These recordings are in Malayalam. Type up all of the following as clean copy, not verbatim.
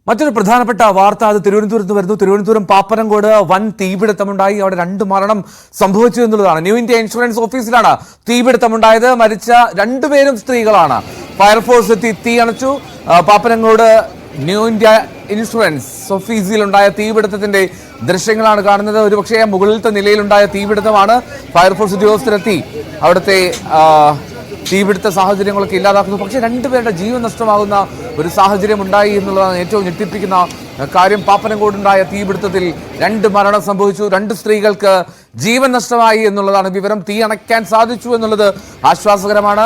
മറ്റൊരു പ്രധാനപ്പെട്ട വാർത്ത അത് തിരുവനന്തപുരത്ത് വരുന്നു. തിരുവനന്തപുരം പാപ്പനംകോട് വൻ തീപിടുത്തമുണ്ടായി. അവിടെ 2 മരണം സംഭവിച്ചു എന്നുള്ളതാണ്. ന്യൂ ഇന്ത്യ ഇൻഷുറൻസ് ഓഫീസിലാണ് തീപിടുത്തമുണ്ടായത്. മരിച്ച 2 പേരും സ്ത്രീകളാണ്. ഫയർഫോഴ്സ് എത്തി തീ അണച്ചു. പാപ്പനംകോട് ന്യൂ ഇന്ത്യ ഇൻഷുറൻസ് ഓഫീസിലുണ്ടായ തീപിടുത്തത്തിന്റെ ദൃശ്യങ്ങളാണ് കാണുന്നത്. ഒരുപക്ഷെ മുകളിലത്തെ നിലയിലുണ്ടായ തീപിടുത്തമാണ്. ഫയർഫോഴ്സ് ഉദ്യോഗസ്ഥരെത്തി അവിടുത്തെ തീപിടുത്ത സാഹചര്യങ്ങളൊക്കെ ഇല്ലാതാക്കുന്നു. പക്ഷേ 2 പേരുടെ ജീവൻ നഷ്ടമാകുന്ന ഒരു സാഹചര്യം ഉണ്ടായി എന്നുള്ളതാണ് ഏറ്റവും ഞെട്ടിപ്പിക്കുന്ന കാര്യം. പാപ്പനംകോടുണ്ടായ തീപിടുത്തത്തിൽ 2 മരണം സംഭവിച്ചു. 2 സ്ത്രീകൾക്ക് ജീവൻ നഷ്ടമായി എന്നുള്ളതാണ് വിവരം. തീ അണയ്ക്കാൻ സാധിച്ചു എന്നുള്ളത് ആശ്വാസകരമാണ്.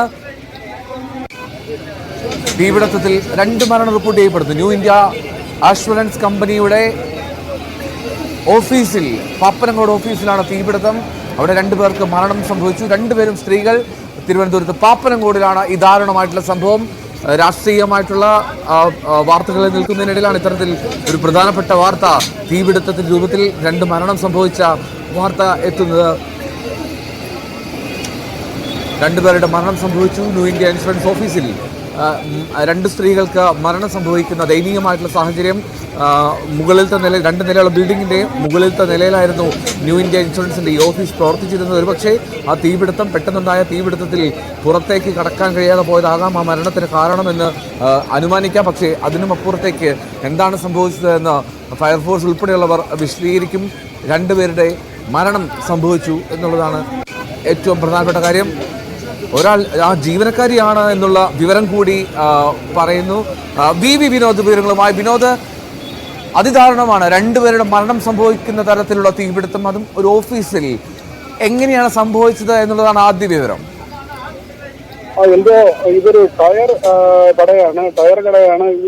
തീപിടുത്തത്തിൽ 2 മരണം റിപ്പോർട്ട് ചെയ്യപ്പെടുന്നു. ന്യൂ ഇന്ത്യ ഇൻഷുറൻസ് കമ്പനിയുടെ ഓഫീസിൽ, പാപ്പനംകോട് ഓഫീസിലാണ് തീപിടുത്തം. അവിടെ 2 പേർക്ക് മരണം സംഭവിച്ചു. 2 പേരും സ്ത്രീകൾ. തിരുവനന്തപുരത്ത് പാപ്പനംകോടിലാണ് ഈ ദാരുണമായിട്ടുള്ള സംഭവം. രാഷ്ട്രീയമായിട്ടുള്ള വാർത്തകളിൽ നിൽക്കുന്നതിനിടയിലാണ് ഇത്തരത്തിൽ ഒരു പ്രധാനപ്പെട്ട വാർത്ത, തീപിടുത്തത്തിന്റെ രൂപത്തിൽ 2 മരണം സംഭവിച്ച വാർത്ത എത്തുന്നത്. 2 പേരുടെ മരണം സംഭവിച്ചു. ന്യൂ ഇന്ത്യ ഇൻഷുറൻസ് ഓഫീസിൽ 2 സ്ത്രീകൾക്ക് മരണം സംഭവിക്കുന്ന ദയനീയമായിട്ടുള്ള സാഹചര്യം. മുകളിലത്തെ നില, 2 നിലയുള്ള ബിൽഡിങ്ങിൻ്റെ മുകളിലത്തെ നിലയിലായിരുന്നു ന്യൂ ഇന്ത്യ ഇൻഷുറൻസിൻ്റെ ഈ ഓഫീസ് പ്രവർത്തിച്ചിരുന്നത്. ഒരുപക്ഷെ ആ തീപിടുത്തം, പെട്ടെന്നുണ്ടായ തീപിടുത്തത്തിൽ പുറത്തേക്ക് കടക്കാൻ കഴിയാതെ പോയതാകാം ആ മരണത്തിന് കാരണമെന്ന് അനുമാനിക്കാം. പക്ഷേ അതിനും അപ്പുറത്തേക്ക് എന്താണ് സംഭവിച്ചതെന്ന് ഫയർഫോഴ്സ് ഉൾപ്പെടെയുള്ളവർ വിശദീകരിക്കും. 2 പേരുടെ മരണം സംഭവിച്ചു എന്നുള്ളതാണ് ഏറ്റവും പ്രധാനപ്പെട്ട കാര്യം. ഒരാൾ ആ ജീവനക്കാരിയാണ് എന്നുള്ള വിവരം കൂടി പറയുന്നു. വിനോദ് വിവരങ്ങളുമായി. വിനോദ്, അതിദാരുണമാണ് 2 പേരുടെ മരണം സംഭവിക്കുന്ന തരത്തിലുള്ള തീപിടുത്തം, അതും ഒരു ഓഫീസിൽ. എങ്ങനെയാണ് സംഭവിച്ചത് എന്നുള്ളതാണ് ആദ്യ വിവരം. ഇതൊരു ടയർ കടയാണ്.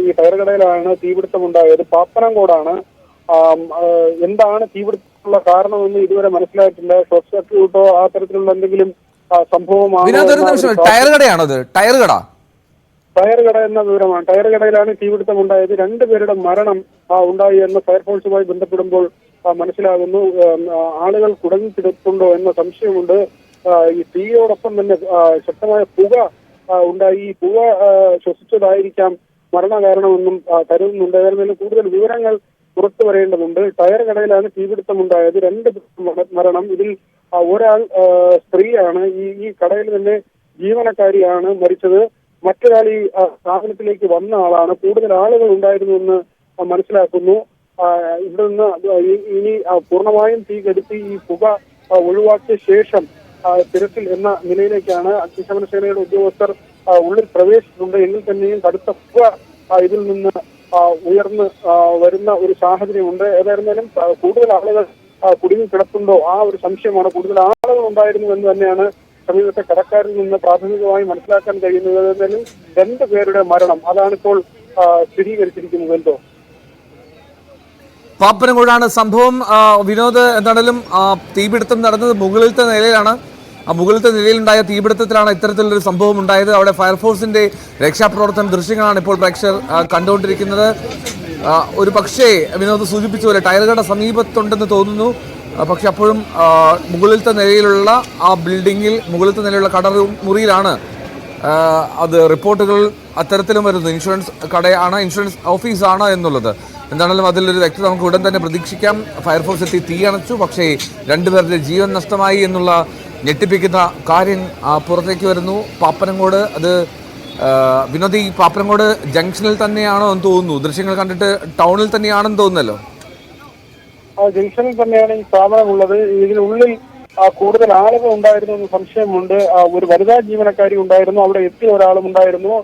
ഈ ടയർ കടയിലാണ് തീപിടുത്തം ഉണ്ടായത്. പാപ്പനംകോടാണ്. എന്താണ് തീപിടുത്തത്തിനുള്ള കാരണമെന്ന് ഇതുവരെ മനസ്സിലായിട്ടില്ല. ഷോർട്ട് സർക്യൂട്ടോ ആ തരത്തിലുള്ള എന്തെങ്കിലും സംഭവമാണ്. ടയർ കടയാണോ ഇത്? ടയർ കട എന്ന വിവരമാണ്. ടയർ കടയിലാണ് തീപിടുത്തം ഉണ്ടായത്. 2 പേരുടെ മരണം ഉണ്ടായി എന്ന് ഫയർഫോഴ്സുമായി ബന്ധപ്പെടുമ്പോൾ മനസ്സിലാകുന്നു. ആളുകൾ കുടുങ്ങിക്കിടപ്പുണ്ടോ എന്ന സംശയമുണ്ട്. ഈ തീയോടൊപ്പം തന്നെ ശക്തമായ പുക ഉണ്ടായി. ഈ പുക ശ്വസിച്ചതായിരിക്കാം മരണകാരണമെന്നും കരുതുന്നുണ്ട്. ഏതായാലും കൂടുതൽ വിവരങ്ങൾ പുറത്തു വരേണ്ടതുണ്ട്. ടയർ കടയിലാണ് തീപിടുത്തം ഉണ്ടായത്. 2 മരണം. ഇതിൽ ഒരാൾ സ്ത്രീയാണ്. ഈ കടയിൽ തന്നെ ജീവനക്കാരിയാണ് മരിച്ചത്. മറ്റൊരാൾ ഈ സ്ഥാപനത്തിലേക്ക് വന്ന ആളാണ്. കൂടുതൽ ആളുകൾ ഉണ്ടായിരുന്നു എന്ന് മനസ്സിലാക്കുന്നു. ഇവിടെ നിന്ന് ഇനി പൂർണ്ണമായും തീ കെടുത്തി ഈ പുക ഒഴിവാക്കിയ ശേഷം തിരച്ചിൽ എന്ന നിലയിലേക്കാണ് അഗ്നിശമന സേനയുടെ ഉദ്യോഗസ്ഥർ ഉള്ളിൽ പ്രവേശിച്ചിട്ടുണ്ട്. എങ്കിൽ തന്നെയും കടുത്ത പുക ഇതിൽ നിന്ന് ഉയർന്ന് വരുന്ന ഒരു സാഹചര്യമുണ്ട്. ഏതായിരുന്നാലും കൂടുതൽ ആളുകൾ കുടുങ്ങിക്കിടപ്പുണ്ടോ ആ ഒരു സംശയമാണ്. കൂടുതൽ ആളുകൾ ഉണ്ടായിരുന്നു എന്ന് തന്നെയാണ് സമീപത്തെ കടക്കാരിൽ നിന്ന് പ്രാഥമികമായി മനസ്സിലാക്കാൻ കഴിയുന്നത്. എന്നാലും 2 പേരുടെ മരണം അതാണിപ്പോൾ സ്ഥിരീകരിച്ചിരിക്കുന്നത്. എന്തോ പാപ്പനംകോടാണ് സംഭവം. വിനോദ്, എന്താണെങ്കിലും തീപിടുത്തം നടന്നത് മുകളിലത്തെ നിലയിലാണ്. ആ മുകളിലത്തെ നിലയിലുണ്ടായ തീപിടുത്തത്തിലാണ് ഇത്തരത്തിലൊരു സംഭവം ഉണ്ടായത്. അവിടെ ഫയർഫോഴ്സിന്റെ രക്ഷാപ്രവർത്തന ദൃശ്യങ്ങളാണ് ഇപ്പോൾ പ്രേക്ഷകർ കണ്ടുകൊണ്ടിരിക്കുന്നത്. ഒരു പക്ഷേ വിനോദ് സൂചിപ്പിച്ച പോലെ ടയർ കട സമീപത്തുണ്ടെന്ന് തോന്നുന്നു. പക്ഷെ അപ്പോഴും മുകളിലത്തെ നിലയിലുള്ള ആ ബിൽഡിങ്ങിൽ, മുകളിലത്തെ നിലയിലുള്ള മുറിയിലാണ് അത്. റിപ്പോർട്ടുകൾ അത്തരത്തിലും വരുന്നു. ഇൻഷുറൻസ് കടയാണ്, ഇൻഷുറൻസ് ഓഫീസാണ് എന്നുള്ളത്. എന്താണെങ്കിലും അതിലൊരു വ്യക്തത നമുക്ക് ഉടൻ തന്നെ പ്രതീക്ഷിക്കാം. ഫയർഫോഴ്സ് എത്തി തീ അണച്ചു. പക്ഷേ 2 പേരുടെ ജീവൻ നഷ്ടമായി എന്നുള്ള ഞെട്ടിപ്പിക്കുന്ന കാര്യം പുറത്തേക്ക് വരുന്നു. പാപ്പനംകോട്, അത് വിനോദ്, ഈ പാപ്പനംകോട് ജംഗ്ഷനിൽ തന്നെയാണോ എന്ന് തോന്നുന്നു. ദൃശ്യങ്ങൾ കണ്ടിട്ട് ടൗണിൽ തന്നെയാണെന്ന് തോന്നുന്നല്ലോ. ജംഗ്ഷനിൽ തന്നെയാണ് ഈ സ്ഥാപനമുള്ളത്. ഇതിനുള്ളിൽ കൂടുതൽ ആളുകൾ ഉണ്ടായിരുന്നു എന്ന് സംശയമുണ്ട്. ഒരു വനിതാ ജീവനക്കാരി ഉണ്ടായിരുന്നു. അവിടെ എത്തിയ ഒരാളും ഉണ്ടായിരുന്നു.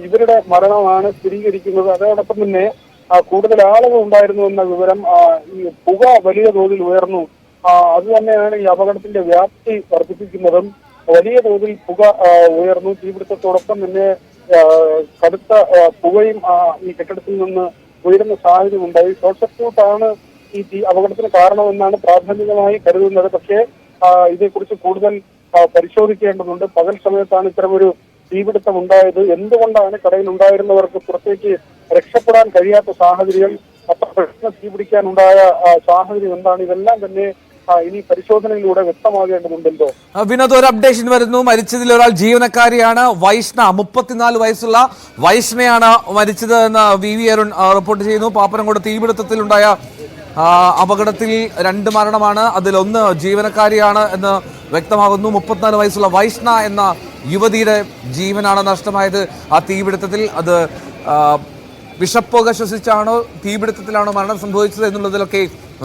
ഇവരുടെ മരണമാണ് സ്ഥിരീകരിക്കുന്നത്. അതോടൊപ്പം തന്നെ കൂടുതൽ ആളുകൾ ഉണ്ടായിരുന്നു എന്ന വിവരം. ഈ പുക വലിയ തോതിൽ ഉയർന്നു. അത് തന്നെയാണ് ഈ അപകടത്തിന്റെ വ്യാപ്തി വർദ്ധിപ്പിക്കുന്നതും. വലിയ തോതിൽ പുക ഉയർന്നു. തീപിടുത്തത്തോടൊപ്പം തന്നെ കടുത്ത പുകയും ഈ കെട്ടിടത്തിൽ നിന്ന് ഉയരുന്ന സാഹചര്യം ഉണ്ടായി. ഷോർട്ട് സർക്യൂട്ടാണ് ഈ അപകടത്തിന് കാരണമെന്നാണ് പ്രാഥമികമായി കരുതുന്നത്. പക്ഷേ ഇതേക്കുറിച്ച് കൂടുതൽ പരിശോധിക്കേണ്ടതുണ്ട്. പകൽ സമയത്താണ് ഇത്തരമൊരു തീപിടുത്തം ഉണ്ടായത്. എന്തുകൊണ്ടാണ് കടയിൽ ഉണ്ടായിരുന്നവർക്ക് പുറത്തേക്ക് രക്ഷപ്പെടാൻ കഴിയാത്ത സാഹചര്യം, അത്ര പെട്ടെന്ന് തീപിടിക്കാനുണ്ടായ സാഹചര്യം എന്താണ്? ഇതെല്ലാം തന്നെ ഇനി പരിശോധനയിലൂടെ വ്യക്തമാകേണ്ടതുണ്ടല്ലോ. വിനോദ്, ഒരു അപ്ഡേഷൻ വരുന്നു. മരിച്ചതിൽ ഒരാൾ ജീവനക്കാരിയാണ്. വൈഷ്ണ, 34 വയസ്സുള്ള വൈഷ്ണയാണ് മരിച്ചത് എന്ന് വി അരുൺ റിപ്പോർട്ട് ചെയ്യുന്നു. പാപ്പനംകോട് തീപിടുത്തത്തിലുണ്ടായ അപകടത്തിൽ 2 മരണമാണ്. അതിലൊന്ന് ജീവനക്കാരിയാണ് എന്ന് വ്യക്തമാകുന്നു. 34 വയസ്സുള്ള വൈഷ്ണ എന്ന യുവതിയുടെ ജീവനാണ് നഷ്ടമായത് ആ തീപിടുത്തത്തിൽ. അത് വിഷപ്പുക ശ്വസിച്ചാണോ തീപിടുത്തത്തിലാണോ മരണം സംഭവിച്ചത് എന്നുള്ളതിലൊക്കെ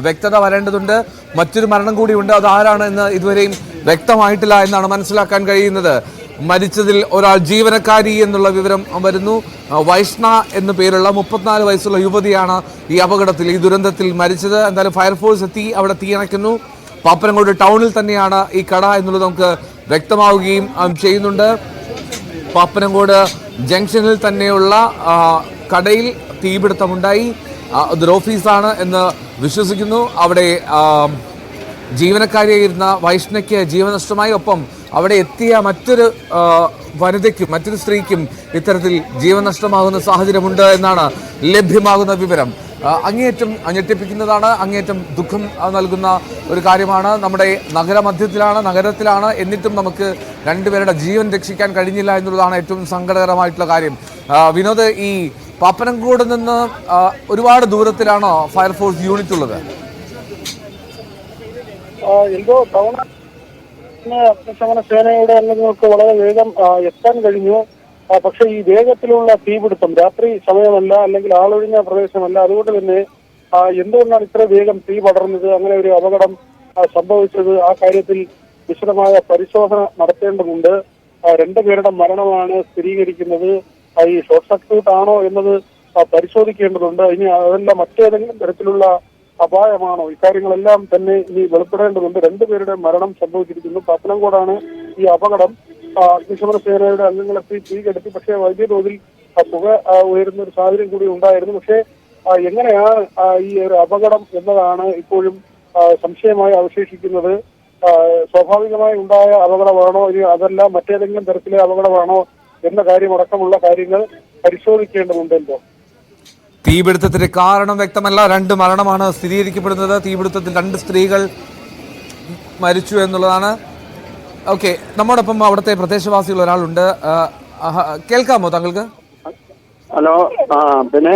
വ്യക്തത വരേണ്ടതുണ്ട്. മറ്റൊരു മരണം കൂടിയുണ്ട്. അത് ആരാണ് എന്ന് ഇതുവരെയും വ്യക്തമായിട്ടില്ല എന്നാണ് മനസ്സിലാക്കാൻ കഴിയുന്നത്. മരിച്ചതിൽ ഒരാൾ ജീവനക്കാരി എന്നുള്ള വിവരം വരുന്നു. വൈഷ്ണ എന്നു പേരുള്ള 34 വയസ്സുള്ള യുവതിയാണ് ഈ അപകടത്തിൽ, ഈ ദുരന്തത്തിൽ മരിച്ചത്. എന്തായാലും ഫയർഫോഴ്സ് എത്തി അവിടെ തീയണയ്ക്കുന്നു. പാപ്പനംകോട് ടൗണിൽ തന്നെയാണ് ഈ കട എന്നുള്ളത് നമുക്ക് വ്യക്തമാവുകയും ചെയ്യുന്നുണ്ട്. പാപ്പനംകോട് ജംഗ്ഷനിൽ തന്നെയുള്ള കടയിൽ തീപിടുത്തമുണ്ടായി. അതൊരു ഓഫീസാണ് എന്ന് വിശ്വസിക്കുന്നു. അവിടെ ജീവനക്കാരിയായിരുന്ന വൈഷ്ണയ്ക്ക് ജീവനഷ്ടമായി. ഒപ്പം അവിടെ എത്തിയ മറ്റൊരു വനിതയ്ക്കും മറ്റൊരു സ്ത്രീക്കും ഇത്തരത്തിൽ ജീവനഷ്ടമാകുന്ന സാഹചര്യമുണ്ട് എന്നാണ് ലഭ്യമാകുന്ന വിവരം. അങ്ങേയറ്റം ഞെട്ടിപ്പിക്കുന്നതാണ്, അങ്ങേയറ്റം ദുഃഖം നൽകുന്ന ഒരു കാര്യമാണ്. നമ്മുടെ നഗരത്തിലാണ്, എന്നിട്ടും നമുക്ക് 2 പേരുടെ ജീവൻ രക്ഷിക്കാൻ കഴിഞ്ഞില്ല എന്നുള്ളതാണ് ഏറ്റവും സങ്കടകരമായിട്ടുള്ള കാര്യം. വിനോദ്, ഈ പാപ്പനംകോട് നിന്ന് ഒരുപാട് ദൂരത്തിലാണോ ഫയർഫോഴ്സ് യൂണിറ്റ് ഉള്ളത്? എന്തോ ടൗൺ അഗ്നിശമന സേനയുടെ അംഗങ്ങൾക്ക് വളരെ വേഗം എത്താൻ കഴിഞ്ഞു. പക്ഷെ ഈ വേഗത്തിലുള്ള തീപിടുത്തം, രാത്രി സമയമല്ല, അല്ലെങ്കിൽ ആളൊഴിഞ്ഞ പ്രദേശമല്ല, അതുകൊണ്ട് തന്നെ എന്തുകൊണ്ടാണ് ഇത്ര വേഗം തീ പടർന്നത്, അങ്ങനെ ഒരു അപകടം സംഭവിച്ചത്, ആ കാര്യത്തിൽ വിശദമായ പരിശോധന നടത്തേണ്ടതുണ്ട്. 2 പേരുടെ മരണമാണ് സ്ഥിരീകരിക്കുന്നത്. ഈ ഷോർട്ട് സർക്യൂട്ട് ആണോ എന്നത് പരിശോധിക്കേണ്ടതുണ്ട്. ഇനി അതല്ല മറ്റേതെങ്കിലും തരത്തിലുള്ള അപായമാണോ, ഇക്കാര്യങ്ങളെല്ലാം തന്നെ ഇനി വെളിപ്പെടേണ്ടതുണ്ട്. 2 പേരുടെ മരണം സംഭവിച്ചിരിക്കുന്നു. പാപ്പനംകോടാണ് ഈ അപകടം. അഗ്നിശമന സേനയുടെ അംഗങ്ങളെത്തി തീ കെടുത്തി. പക്ഷേ വലിയ തോതിൽ പുക ഉയരുന്ന ഒരു സാഹചര്യം കൂടി ഉണ്ടായിരുന്നു. പക്ഷേ എങ്ങനെയാണ് ഈ ഒരു അപകടം എന്നതാണ് ഇപ്പോഴും സംശയമായി അവശേഷിക്കുന്നത്. സ്വാഭാവികമായി ഉണ്ടായ അപകടമാണോ, ഇനി അതല്ല മറ്റേതെങ്കിലും തരത്തിലെ അപകടമാണോ എന്ന കാര്യമടക്കമുള്ള കാര്യങ്ങൾ പരിശോധിക്കേണ്ടതുണ്ടല്ലോ. തീപിടുത്തത്തിന്റെ കാരണം വ്യക്തമല്ല. 2 മരണമാണ് സ്ഥിരീകരിക്കപ്പെടുന്നത്. തീപിടുത്തത്തിൽ 2 സ്ത്രീകൾ മരിച്ചു എന്നുള്ളതാണ്. ഓക്കെ, നമ്മോടൊപ്പം അവിടുത്തെ പ്രദേശവാസികൾ ഒരാളുണ്ട്. കേൾക്കാമോ താങ്കൾക്ക്? ഹലോ. പിന്നെ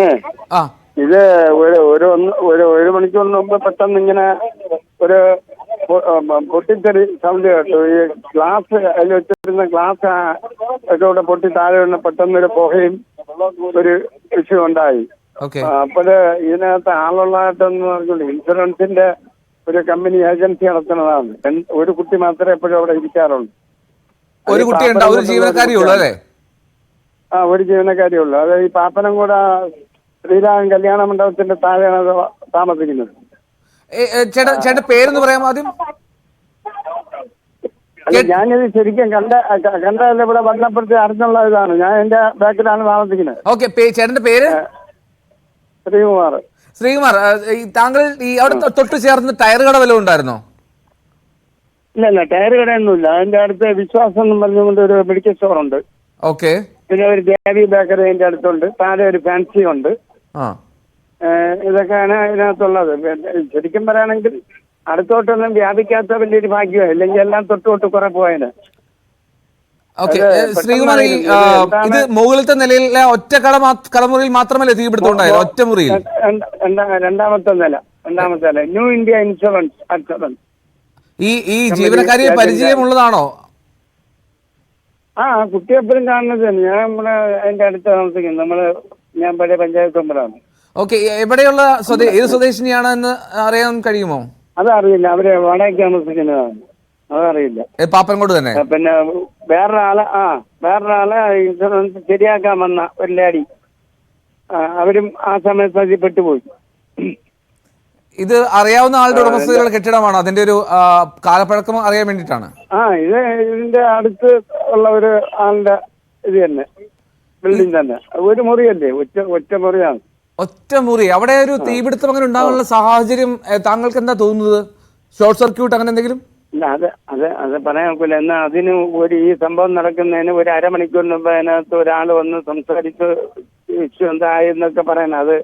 ഇത് ഒരു മണിക്കൂറിന് മുമ്പ് പെട്ടെന്ന് ഇങ്ങനെ ഒരു പൊട്ടിത്തെറി സൗണ്ട് കേട്ടു. ഈ ഗ്ലാസ് അതിൽ വെച്ചിരുന്ന ഗ്ലാസ് ഒക്കെ പൊട്ടി താഴെ വീണ് പെട്ടെന്നൊരു പുകയും ഒരു വിഷയം ഉണ്ടായി. അപ്പോഴ് ഇതിനകത്ത് ആളുള്ളതായിട്ടെന്ന് പറഞ്ഞുകൊണ്ട് ഇൻഷുറൻസിന്റെ ഒരു കമ്പനി ഏജൻസി നടത്തുന്നതാണ്. ഒരു കുട്ടി മാത്രമേ എപ്പോഴും അവിടെ ഇരിക്കാറുള്ളൂ. ഒരു ജീവനക്കാരിയുള്ളൂ അല്ലേ? ഒരു ജീവനക്കാരിയുള്ളൂ. അത് ഈ പാപ്പനംകോട് ശ്രീരാമൻ കല്യാണ മണ്ഡപത്തിന്റെ താഴെയാണ് അത് താമസിക്കുന്നത്. ചേട്ടന്റെ പേരെന്ന് പറയാമോ ആദ്യം? ഞാനിത് ശരിക്കും കണ്ടതല്ല, ഇവിടെ വന്നപ്പോഴത്തെ അറിഞ്ഞുള്ള ഇതാണ്. ഞാൻ എന്റെ ബാക്കിലാണ് താമസിക്കുന്നത്. ഓക്കെ, ചേട്ടന്റെ പേര്? ശ്രീകുമാർ. ശ്രീകുമാർ, താങ്കൾ ഈ അവിടെ തൊട്ട് ചേർന്ന് ടയർ കട വല്ലതും ഉണ്ടായിരുന്നോ? ഇല്ല, ടയർ കടയൊന്നുമില്ല. അതിന്റെ അടുത്ത് വിശ്വാസം എന്ന് പറഞ്ഞുകൊണ്ട് ഒരു മെഡിക്കൽ സ്റ്റോർ ഉണ്ട്. ഓക്കെ. പിന്നെ ഒരു ദേവി ബേക്കറി അതിന്റെ അടുത്തുണ്ട്. താഴെ ഒരു ഫാൻസി ഉണ്ട്. ഇതൊക്കെയാണ് ഇതിനകത്തുള്ളത്. ശരിക്കും പറയുകയാണെങ്കിൽ അടുത്തോട്ടൊന്നും വ്യാപിക്കാത്ത വലിയൊരു ഭാഗ്യമാണ്. ഇല്ലെങ്കിൽ എല്ലാം തൊട്ട് കുറെ പോയതിന്. ശ്രീകുമാർ, ഇത് മുകളിലത്തെ നിലയിലെ ഒറ്റ കളമുറിയിൽ മാത്രമല്ലേ തീപിടുത്തം ഉണ്ടായത്? ഒറ്റ മുറിയിൽ രണ്ടാമത്തെ നില ന്യൂ ഇന്ത്യ ഇൻഷുറൻസ് അറ്റ്. ഈ ജീവനക്കാരിയെ പരിചയമുള്ളതാണോ? കുട്ടി എപ്പോഴും കാണുന്നത് തന്നെ. ഞാൻ നമ്മളെ അതിന്റെ അടുത്ത് താമസിക്കുന്നു. ഞാൻ പഴയ പഞ്ചായത്ത് മെമ്പറാണ്. ഓക്കെ, എവിടെയുള്ള ഏത് സ്വദേശിനിയാണ് എന്ന് അറിയാൻ കഴിയുമോ? അതറിയില്ല. അവര് വാടകയ്ക്ക് താമസിക്കുന്നതാണ്. അതറിയില്ല. പാപ്പനംകോട് തന്നെ. പിന്നെ വേറൊരാളെ ഇൻഷുറൻസ് ശരിയാക്കാൻ വന്ന ഒരു ലേഡി, അവരും ആ സമയത്ത് അതിൽ പെട്ടുപോയി. ഇത് അറിയാവുന്ന ആളുടെ ഉടമസ്ഥതയിലുള്ള കെട്ടിടമാണ്. അതിന്റെ ഒരു കാലപ്പഴക്കം അറിയാൻ വേണ്ടിയിട്ടാണ്. ഇതിന്റെ അടുത്ത് ഉള്ള ഒരു ആളുടെ ഇത് തന്നെ, ബിൽഡിംഗ് തന്നെ. ഒരു മുറിയല്ലേ, ഒറ്റ മുറിയാണ്. ഒറ്റ മുറി. അവിടെ ഒരു തീപിടുത്തം അങ്ങനെ ഉണ്ടാകാനുള്ള സാഹചര്യം താങ്കൾക്ക് എന്താ തോന്നുന്നത്? ഷോർട്ട് സർക്യൂട്ട് അങ്ങനെ എന്തെങ്കിലും? ഇല്ല, അത് പറയാൻ നോക്കില്ല. എന്നാൽ അതിന് ഈ സംഭവം നടക്കുന്നതിന് ഒരു അരമണിക്കൂറിന് മുമ്പ് അതിനകത്ത് ഒരാൾ വന്ന് സംസാരിച്ച് ഇഷ്യൂ എന്തായെന്നൊക്കെ പറയണം. അത്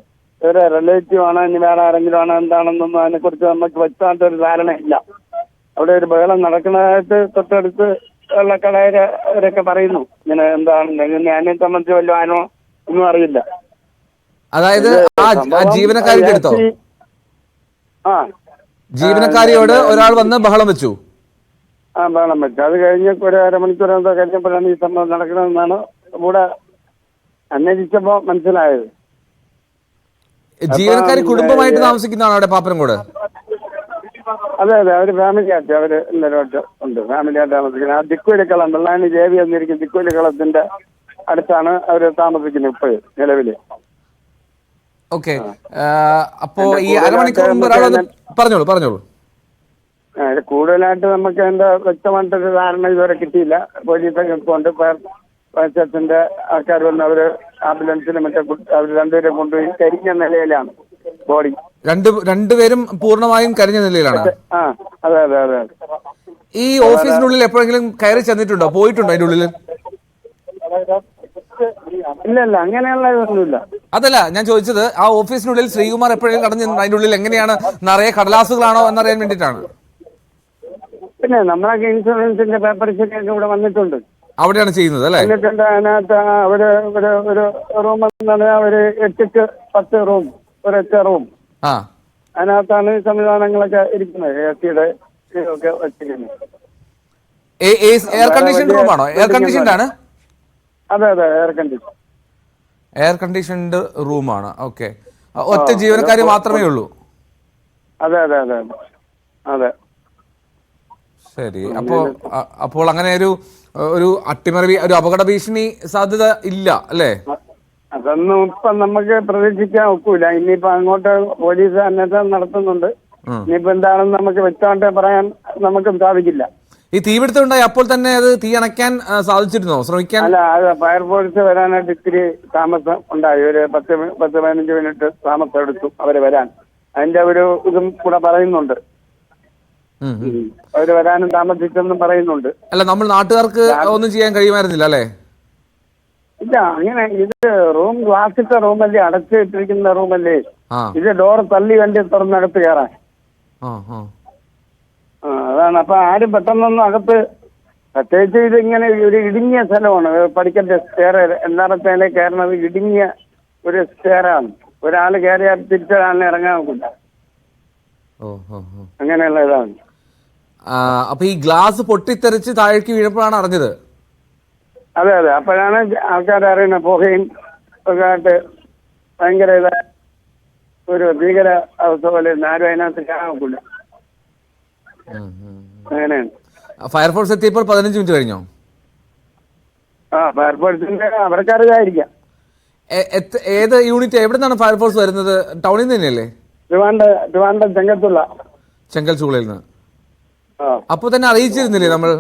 വേറെ റിലേറ്റീവ് ആണോ ഇനി വേറെ ആരെങ്കിലും ആണോ എന്താണെന്നൊന്നും അതിനെക്കുറിച്ച് നമുക്ക് വ്യക്തമായിട്ടൊരു ധാരണയില്ല. അവിടെ ഒരു ബഹളം നടക്കുന്നതായിട്ട് തൊട്ടടുത്ത് ഉള്ള കടയരൊക്കെ പറയുന്നു. ഇങ്ങനെ എന്താണ് എന്നെ സംബന്ധിച്ച് വല്ല ആനോ ഒന്നും അറിയില്ല. അതായത് ആ ജീവനക്കാരിയുടെ അടുത്തോ? ആ, ജീവനക്കാരിയോട് ഒരാൾ വന്ന് ബഹളം വെച്ചു. ബഹളം വെച്ചു. അത് കഴിഞ്ഞ് ഒരു അരമണിക്കൂർ എന്തോ കഴിഞ്ഞപ്പോഴാണ് ഈ സംഭവം നടക്കണമെന്നാണ് കൂടെ അന്വേഷിച്ചപ്പോ മനസ്സിലായത്. ജീവനക്കാരി കുടുംബമായിട്ട് താമസിക്കുന്നതാണ് അവിടെ പാപ്പനംകോട്? അതെ അതെ, അവര് ഫാമിലി ആയിട്ട് അവര് എല്ലാവരും ഉണ്ട്. ഫാമിലി ആയിട്ട് താമസിക്കുന്നത്. ആ ദിക്കുവലിക്കളം വെള്ളാണി ദേവി എന്നിരിക്കും ദിക്കുവലിക്കളത്തിന്റെ അടുത്താണ് അവര് താമസിക്കുന്നത് ഇപ്പോഴും നിലവില്. ഓക്കെ, അപ്പോ ഈ അരമണിക്കൂർ മുമ്പ് പറഞ്ഞോളൂ. കൂടുതലായിട്ട് നമുക്ക് അതിന്റെ വ്യക്തമായിട്ടൊരു ധാരണ ഇതുവരെ കിട്ടിയില്ല. പോലീസൊക്കെ കൊണ്ട് പഞ്ചായത്തിന്റെ ആൾക്കാർ വന്ന് അവര് ആംബുലൻസിന് മറ്റേ അവർ രണ്ടുപേരെ കൊണ്ടുപോയി കരിഞ്ഞ നിലയിലാണ് ബോഡി. രണ്ടുപേരും പൂർണ്ണമായും കരിഞ്ഞ നിലയിലാണ്. ആ, അതെ അതെ അതെ. ഈ ഓഫീസിനുള്ളിൽ എപ്പോഴെങ്കിലും കയറി ചെന്നിട്ടുണ്ടോ, പോയിട്ടുണ്ടോ അതിന്റെ ഉള്ളിൽ? ഇല്ല, അങ്ങനെയുള്ള ഇതൊന്നുമില്ല. അതല്ല ഞാൻ ചോദിച്ചത്, ആ ഓഫീസിനുള്ളിൽ ശ്രീകുമാർ എപ്പോഴെങ്കിലും കടന്നു അതിന്റെ ഉള്ളിൽ എങ്ങനെയാണ്, നിറയെ കടലാസുകളാണോ എന്നറിയാൻ വേണ്ടിയിട്ടാണ്. പിന്നെ നമ്മളൊക്കെ ഇൻഷുറൻസിന്റെ പേപ്പർസൊക്കെ ഇവിടെ വന്നിട്ടുണ്ട്. അവിടെയാണ് ചെയ്യുന്നത് അല്ലേ? വന്നിട്ടുണ്ട്. അതിനകത്ത് ഒരു റൂം എന്നാണ് ഒരു 8-10 റൂം, ഒരൊറ്റ റൂം. അതിനകത്താണ് സംവിധാനങ്ങളൊക്കെ ഇരിക്കുന്നത്. AC-യുടെ ഒക്കെ വെച്ചിരിക്കുന്നത്. എയർ കണ്ടീഷൻഡ് റൂമാണോ? എയർ കണ്ടീഷൻഡ് ആണ്? അതെ അതെ, എയർ കണ്ടീഷൻഡ് റൂമാണ്. ഓക്കെ, ഒറ്റ ജീവനക്കാരി മാത്രമേ ഉള്ളൂ? അതെ അതെ അതെ അതെ. ശരി, അപ്പോൾ അങ്ങനെ ഒരു അട്ടിമറി, ഒരു അപകട ഭീഷണി സാധ്യത ഇല്ല അല്ലേ? അതൊന്നും ഇപ്പൊ നമുക്ക് പ്രതീക്ഷിക്കാൻ ഒക്കൂല. ഇനിയിപ്പോ അങ്ങോട്ട് പോലീസ് അന്വേഷണം നടത്തുന്നുണ്ട്. ഇനിയിപ്പോ എന്താണെന്ന് നമുക്ക് വ്യക്തമായിട്ട് പറയാൻ നമുക്കും സാധിക്കില്ല. ഈ തീപിടുത്തം ഉണ്ടായി അപ്പോൾ തന്നെ അത് തീ അണയ്ക്കാൻ സാധിച്ചിരുന്നോ, ശ്രമിക്കാൻ? അല്ല, അത് ഫയർഫോഴ്സ് വരാനായിട്ട് ഇത്തിരി താമസം ഉണ്ടായി. ഒരു 10-15 മിനിറ്റ് താമസം എടുത്തു അവര് വരാൻ. അതിന്റെ ഒരു ഇതും കൂടെ പറയുന്നുണ്ട്. അവര് വരാനും താമസിച്ചെന്നും പറയുന്നുണ്ട്. അല്ല, നമ്മൾ നാട്ടുകാർക്ക് ഒന്നും ചെയ്യാൻ കഴിയുമായിരുന്നില്ല അല്ലേ? ഇല്ല, അങ്ങനെ ഇത് റൂം ഗ്ലാസിട്ട റൂമല്ലേ, അടച്ചിട്ടിരിക്കുന്ന റൂമല്ലേ. ഇത് ഡോർ തള്ളി വണ്ടി തുറന്നകത്ത് കയറാൻ. അതാണ്. അപ്പൊ ആരും പെട്ടെന്നൊന്നും അകത്ത്, പ്രത്യേകിച്ച് ഇതിങ്ങനെ ഒരു ഇടുങ്ങിയ സ്ഥലമാണ്. പഠിക്കന്റെ സ്റ്റെയർ എല്ലായിടത്തേനെ കയറുന്നത് ഇടുങ്ങിയ ഒരു സ്റ്റെയറാണ്. ഒരാൾ കയറിയാൽ തിരിച്ചൊരാളിനെ ഇറങ്ങാൻ നോക്കില്ല. അങ്ങനെയുള്ള ഇതാണ്. അപ്പൊ ഈ ഗ്ലാസ് പൊട്ടിത്തെറിച്ച് താഴേക്ക് വീഴപ്പോഴാണ് അറിഞ്ഞത്? അതെ അതെ, അപ്പോഴാണ് ആൾക്കാർ അറിയുന്നത്. പുകയും ഒക്കെ ആയിട്ട് ഭയങ്കര ഒരു ഭീകര അവസ്ഥ പോലെ. ആരും അതിനകത്ത് കാണാൻ നോക്കില്ല. അങ്ങനെയാണ്. ഫയർഫോഴ്സ് എത്തിയപ്പോൾ 15 മിനിറ്റ് കഴിഞ്ഞോ? ഫയർഫോഴ്സിന്റെ അവർക്കറിയായിരിക്കാം. ഏത് യൂണിറ്റ്, എവിടെ നിന്നാണ് ഫയർഫോഴ്സ് വരുന്നത്? ടൗണിൽ നിന്ന് തന്നെയല്ലേ? ട്രിവാൻഡ്രം ചെങ്കൽ ചൂളയിൽ നിന്ന്. അപ്പൊ തന്നെ അറിയിച്ചിരുന്നില്ലേ നമ്മൾ?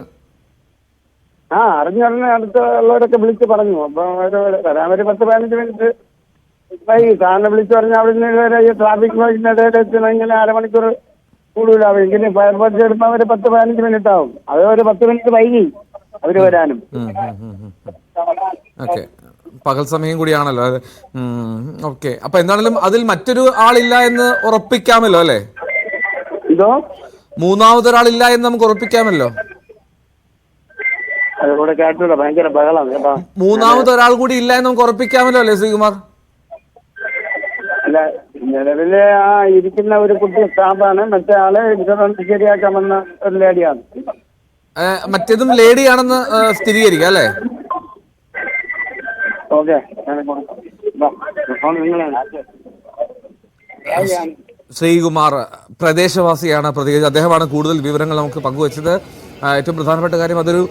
അറിഞ്ഞുടനെ അടുത്തുള്ളവരൊക്കെ വിളിച്ച് പറഞ്ഞു. അപ്പൊ വരാൻ ഒരു 10-15 മിനിറ്റ് വൈകി. സാറിനെ വിളിച്ചു പറഞ്ഞാൽ അവിടെ ട്രാഫിക് നോക്കിനിടയിൽ എത്തണമെങ്കിൽ അരമണിക്കൂർ കൂടുതലാവും. എങ്കിലും ഫയർഫോഴ്സ് എടുക്കുമ്പോൾ ഒരു 10-15 മിനിറ്റ് ആവും. അത് ഒരു 10 മിനിറ്റ് വൈകി അവര് വരാനും. ഓക്കെ, പകൽ സമയം കൂടിയാണല്ലോ. ഓക്കെ, അപ്പൊ എന്താണെങ്കിലും അതിൽ മറ്റൊരു ആളില്ല എന്ന് ഉറപ്പിക്കാമല്ലോ അല്ലേ? ഇതോ മൂന്നാമതൊരാളില്ല എന്ന് നമുക്ക് ഉറപ്പിക്കാമല്ലോ. അതുകൂടെ കേട്ടില്ല, ഭയങ്കര ബഹളാണ് കേട്ടോ. മൂന്നാമതൊരാൾ കൂടി ഇല്ല എന്ന് നമുക്ക് ഉറപ്പിക്കാമല്ലോ അല്ലേ ശ്രീകുമാർ? അല്ല, നിലവിലെ ഇരിക്കുന്ന ഒരു കുട്ടി സ്റ്റാഫാണ്. മറ്റേ ആള് ഇൻഷുറൻസ് ശരിയാക്കാമെന്ന ഒരു ലേഡിയാണ്. മറ്റേതും ലേഡിയാണെന്ന് സ്ഥിരീകരിക്കാം അല്ലേ? ഓക്കെ. ശ്രീകുമാർ പ്രദേശവാസിയാണ് പ്രതികരിച്ചത്. അദ്ദേഹമാണ് കൂടുതൽ വിവരങ്ങൾ നമുക്ക് പങ്കുവച്ചത്. ഏറ്റവും പ്രധാനപ്പെട്ട കാര്യം, അതൊരു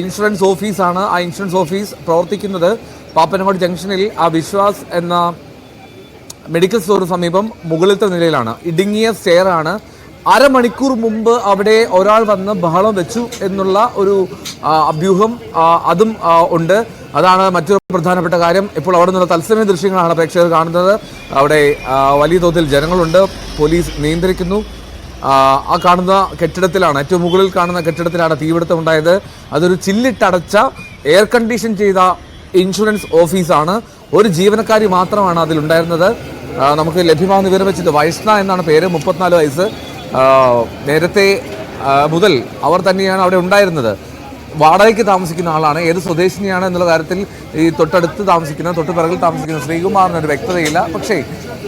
ഇൻഷുറൻസ് ഓഫീസാണ്. ആ ഇൻഷുറൻസ് ഓഫീസ് പ്രവർത്തിക്കുന്നത് പാപ്പനംകോട് ജംഗ്ഷനിൽ ആ വിശ്വാസ് എന്ന മെഡിക്കൽ സ്റ്റോറിന് സമീപം മുകളിലത്തെ നിലയിലാണ്. ഇടുങ്ങിയ സ്റ്റെയറാണ്. അരമണിക്കൂർ മുമ്പ് അവിടെ ഒരാൾ വന്ന് ബഹളം വെച്ചു എന്നുള്ള ഒരു അഭ്യൂഹം അതും ഉണ്ട്. അതാണ് മറ്റൊരു പ്രധാനപ്പെട്ട കാര്യം. ഇപ്പോൾ അവിടെ നിന്നുള്ള തത്സമയ ദൃശ്യങ്ങളാണ് പ്രേക്ഷകർ കാണുന്നത്. അവിടെ വലിയ തോതിൽ ജനങ്ങളുണ്ട്. പോലീസ് നിയന്ത്രിക്കുന്നു. ആ കാണുന്ന കെട്ടിടത്തിലാണ്, ഏറ്റവും മുകളിൽ കാണുന്ന കെട്ടിടത്തിലാണ് തീപിടുത്തം ഉണ്ടായത്. അതൊരു ചില്ലിട്ടടച്ച എയർ കണ്ടീഷൻ ചെയ്ത ഇൻഷുറൻസ് ഓഫീസാണ്. ഒരു ജീവനക്കാരി മാത്രമാണ് അതിലുണ്ടായിരുന്നത്. നമുക്ക് ലഭ്യമാകുന്ന വിവരം വെച്ചത് വൈഷ്ണ എന്നാണ് പേര്, 34 വയസ്സ്. നേരത്തെ മുതൽ അവർ തന്നെയാണ് അവിടെ ഉണ്ടായിരുന്നത്. വാടകയ്ക്ക് താമസിക്കുന്ന ആളാണ്. ഏത് സ്വദേശിനിയാണ് എന്നുള്ള കാര്യത്തിൽ ഈ തൊട്ടടുത്ത് താമസിക്കുന്ന തൊട്ടുപിറകിൽ താമസിക്കുന്ന ശ്രീകുമാറിന് ഒരു വ്യക്തതയില്ല. പക്ഷേ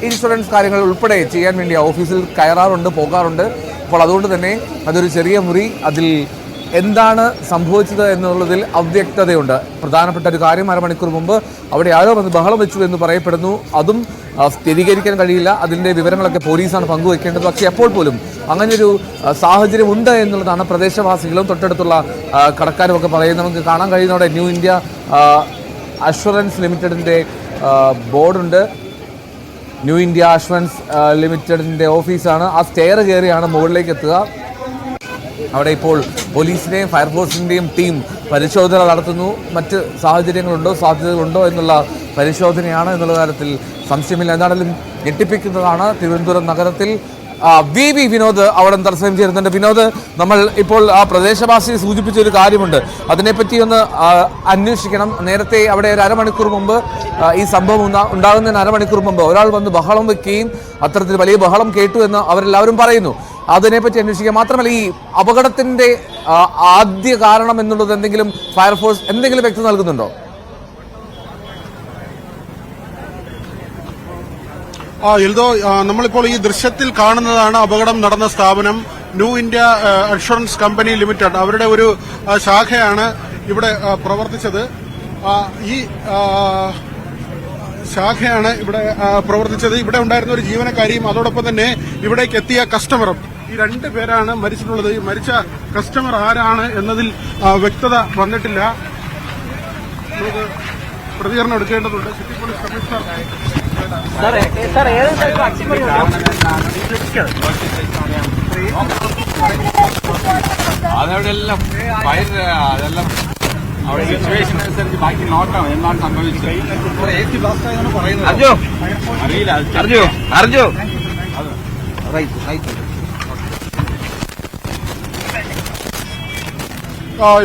ഇൻഷുറൻസ് കാര്യങ്ങൾ ഉൾപ്പെടെ ചെയ്യാൻ വേണ്ടി ഓഫീസിൽ കയറാറുണ്ട്, പോകാറുണ്ട്. അപ്പോൾ അതുകൊണ്ട് തന്നെ അതൊരു ചെറിയ മുറി, അതിൽ എന്താണ് സംഭവിച്ചത് എന്നുള്ളതിൽ അവ്യക്തതയുണ്ട്. പ്രധാനപ്പെട്ട ഒരു കാര്യം, അരമണിക്കൂർ മുമ്പ് അവിടെ ആരോ വന്ന് ബഹളം വെച്ചു എന്ന് പറയപ്പെടുന്നു. അതും സ്ഥിരീകരിക്കാൻ കഴിയില്ല. അതിൻ്റെ വിവരങ്ങളൊക്കെ പോലീസാണ് പങ്കുവയ്ക്കേണ്ടത്. പക്ഷേ അപ്പോൾ പോലും അങ്ങനെയൊരു സാഹചര്യം ഉണ്ട് എന്നുള്ളതാണ് പ്രദേശവാസികളും തൊട്ടടുത്തുള്ള കടക്കാരും ഒക്കെ പറയുന്നത്. നമുക്ക് കാണാൻ കഴിയുന്നവിടെ ന്യൂ ഇന്ത്യ അഷുറൻസ് ലിമിറ്റഡിൻ്റെ ബോർഡുണ്ട്. ന്യൂ ഇന്ത്യ അഷുറൻസ് ലിമിറ്റഡിൻ്റെ ഓഫീസാണ്. ആ സ്റ്റെയർ കയറിയാണ് മുകളിലേക്ക് എത്തുക. അവിടെ ഇപ്പോൾ പോലീസിൻ്റെയും ഫയർഫോഴ്സിൻ്റെയും ടീം പരിശോധന നടത്തുന്നു. മറ്റ് സാഹചര്യങ്ങളുണ്ടോ, സാധ്യതകളുണ്ടോ എന്നുള്ള പരിശോധനയാണ് എന്നുള്ള കാര്യത്തിൽ സംശയമില്ല. എന്താണെങ്കിലും ഞെട്ടിപ്പിക്കുന്നതാണ്. തിരുവനന്തപുരം നഗരത്തിൽ വി വിനോദ് അവിടെ തത്സമയം ചേരുന്നുണ്ട്. വിനോദ്, നമ്മൾ ഇപ്പോൾ ആ പ്രദേശവാസിയെ സൂചിപ്പിച്ച ഒരു കാര്യമുണ്ട്, അതിനെപ്പറ്റി ഒന്ന് അന്വേഷിക്കണം. നേരത്തെ അവിടെ ഒരു അരമണിക്കൂർ മുമ്പ് ഈ സംഭവം ഉണ്ടാകുന്നതിന് അരമണിക്കൂർ മുമ്പ് ഒരാൾ വന്ന് ബഹളം വെക്കുകയും അത്തരത്തിൽ വലിയ ബഹളം കേട്ടു എന്ന് അവരെല്ലാവരും പറയുന്നു. അതിനെപ്പറ്റി അന്വേഷിക്കുക. മാത്രമല്ല, ഈ അപകടത്തിന്റെ ആദ്യ കാരണം എന്നുള്ളത് എന്തെങ്കിലും ഫയർഫോഴ്സ് എന്തെങ്കിലും വ്യക്തത നൽകുന്നുണ്ടോ? എൽദോ, നമ്മളിപ്പോൾ ഈ ദൃശ്യത്തിൽ കാണുന്നതാണ് അപകടം നടന്ന സ്ഥാപനം. New India insurance company limited, അവരുടെ ഒരു ശാഖയാണ് ഇവിടെ പ്രവർത്തിച്ചത്. ഈ ശാഖയാണ് ഇവിടെ പ്രവർത്തിച്ചത്. ഇവിടെ ഉണ്ടായിരുന്ന ഒരു ജീവനക്കാരിയും അതോടൊപ്പം തന്നെ ഇവിടേക്ക് എത്തിയ കസ്റ്റമറും, ഈ രണ്ടു പേരാണ് മരിച്ചിട്ടുള്ളത്. ഈ മരിച്ച കസ്റ്റമർ ആരാണ് എന്നതിൽ വ്യക്തത വന്നിട്ടില്ല. നമുക്ക് പ്രതികരണം എടുക്കേണ്ടതുണ്ട്. സിറ്റി പോലീസ് കമ്മീഷണർ അതെല്ലാം അവിടെ സിറ്റുവേഷൻ അനുസരിച്ച് ബാക്കി നോക്കാം എന്താണ് സംഭവിച്ചത്. അറിഞ്ഞോ